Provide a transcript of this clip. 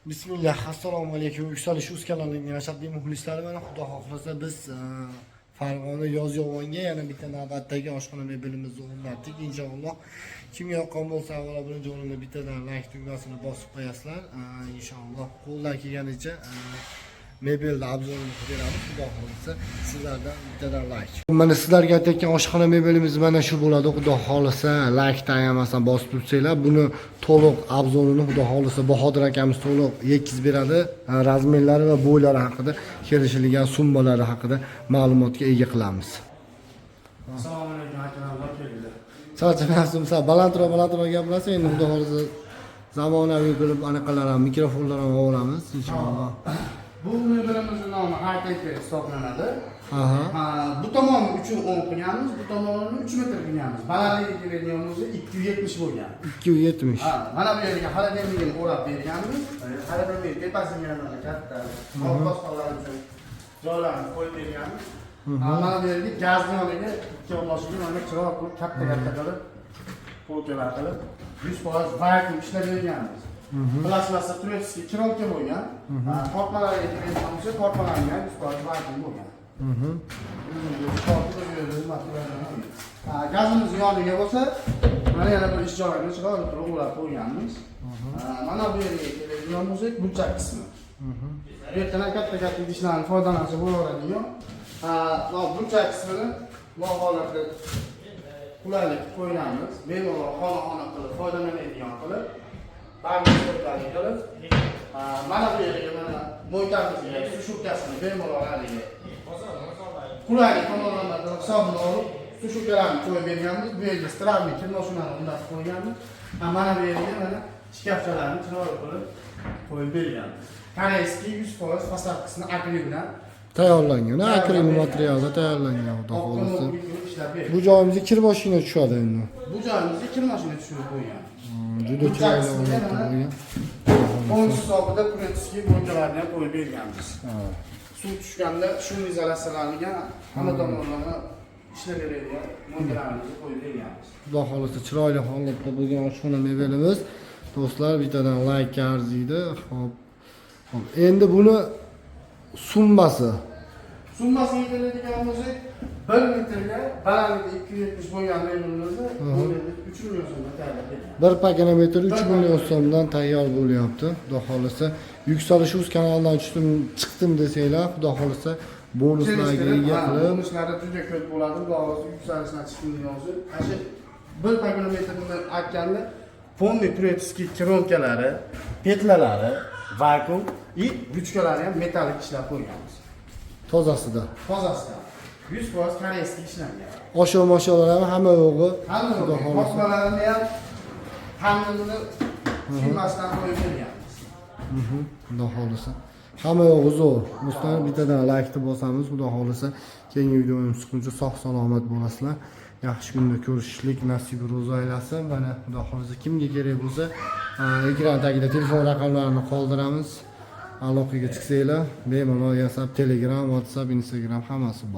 Bismillah, assalomu alaykum. Yuksalish uz kanalining ashaddiy muxlislari mana Xudo xohlasa biz Farg'ona Yozyovonga yana bitta navbatdagi oshxona mebelimizni o'rnatdik. Inshaalloh kimga yoqqan bo'lsa avvalo birinchi o'rinda bittadan like tugmasini bosib qo'yasizlar. Inshaalloh qo'ldan kelganicha mebelni obzorini beramiz. Xudo xohlasa sizlardan bittadan like. Mana sizlarga aytayotgan oshxona mebelimiz mana shu bo'ladi. Xudo xohlasa like tayamasdan bosib tursanglar, buni to'liq obzorini Xudo xohlasa Bahodir akamiz to'liq yetkazib beradi. Razmerlari va bo'ylari haqida, kelishilgan summalari haqida ma'lumotga ega qilamiz. Assalomu alaykum akalar, keldi. Charchamayapsizmi? Balandroq gapirasiz, endi Xudo xohlasa zamonaviy qilib anaqalar ham, mikrofonlar ham olamiz inshaalloh. Bu mebelimizning nomi Hightech hisoblanadi. Bu tomonni 3.10 qilganmiz, bu tomonni 3 metr qilganmiz. Balandligi keladiganimiz 270 bo'lgan. 270. Mana bu yerga xalademligini o'rab berganmiz. Xalademlik tepasiga mana katta boshqalar uchun joylarni qo'yib berganmiz. Mana bu yerga gazni yoniga ikki o'rnashuvga mana chiroq qilib katta qilib polkalar qilib 100% vakuum ishlab berganmiz. Plasmassa turetskiy kirovka bo'lgan. Korpalarga kelgan bo'lsa, korpalarga 100% vakuum bo'lgan. Gazimiz yoniga bo'lsa, mana yana bir ish joyini chiroqli qilib o'rab qo'yganmiz. Mana bu yerga keladigan bo'lsak, burchak qismi. Ertadan katta idishlarni foydalansa bo'laveradigan. Burchak qismini bu holatda qulaylik qo'yganmiz. Bemalol xona qilib foydalanadigan qilib, bag'ishlarga qilib, mana bu yerga mana mo'ytamizga suv shubkasini bemalol haliga qulaylik tomonlardan hisobini olib, suv shubkalarni qo'yib berganmiz. Bu yerga stravni kirnoshinani undab qo'yganmiz. Mana bu yerga mana shkafchalarni chiroyli qilib qo'yib berganmiz. Koreyskiy 100% fasadkasini akrildan tayyorlangan, akril materialda tayyorlangan Xudo xohlasa. Bu joyimizga kir mashina tushadi endi. Bu joyimizga kir mashina tushirib qo'ygan. Juda chiroyli o'rnatilgan. Onun hisobida turetskiy bo'yinchalarni ham qo'yib berganmiz. Suv tushganda shu izolyatsiyalarga hamma tomonlarni ishlab beradigan mo'yinchalarni qo'yib berganmiz. Xudo xohlasa chiroyli holatda bo'lgan oshxona mebelimiz. Do'stlar, bittadan like arziydi. Xo'p. Endi buni summasiga keladigan bo'lsak, 1 metrga balandligi 270 bo'lgan mebelimizni 3 million so'mga tayyorlab bergan. Bir pakana metr 3 million so'mdan tayyor bo'lyapti. Xudo xohlasa Yuksalish uz kanalidan chiqdim desanglar, Xudo xohlasa bonuslarga ega qilib, bonuslari juda ko'p bo'ladi. Xudo xohlasa Yuksalishdan chiqdim degan bo'lsa, ana 1 pakana metrni aytganda polniy turetskiy kironkalari, petlalari, vakuum и ruchkalari ham metalik ishlab qo'yganmiz. Tozasida. 100% koreyskiy ishlangan. Osho-mosholar ham hamma yo'g'i. Xudo xohlasa. Boshqalarini ham hammani filmasdan qo'yib berganmiz. Xudo xohlasa. Hamma yo'g'i zo'r. Do'stlar, bittadan like bosamiz. Xudo xohlasa keyingi videomiz chiqquncha sog' salomat bo'lasizlar. Yaxshi kunda ko'rishishlik nasib ro'za aylasin. Mana Xudo xohlasa kimga kerak bo'lsa, ekran tagida telefon raqamlarini qoldiramiz. Aloqaga chiqsanglar, bemalol yasab Telegram, WhatsApp, Instagram hammasi bor.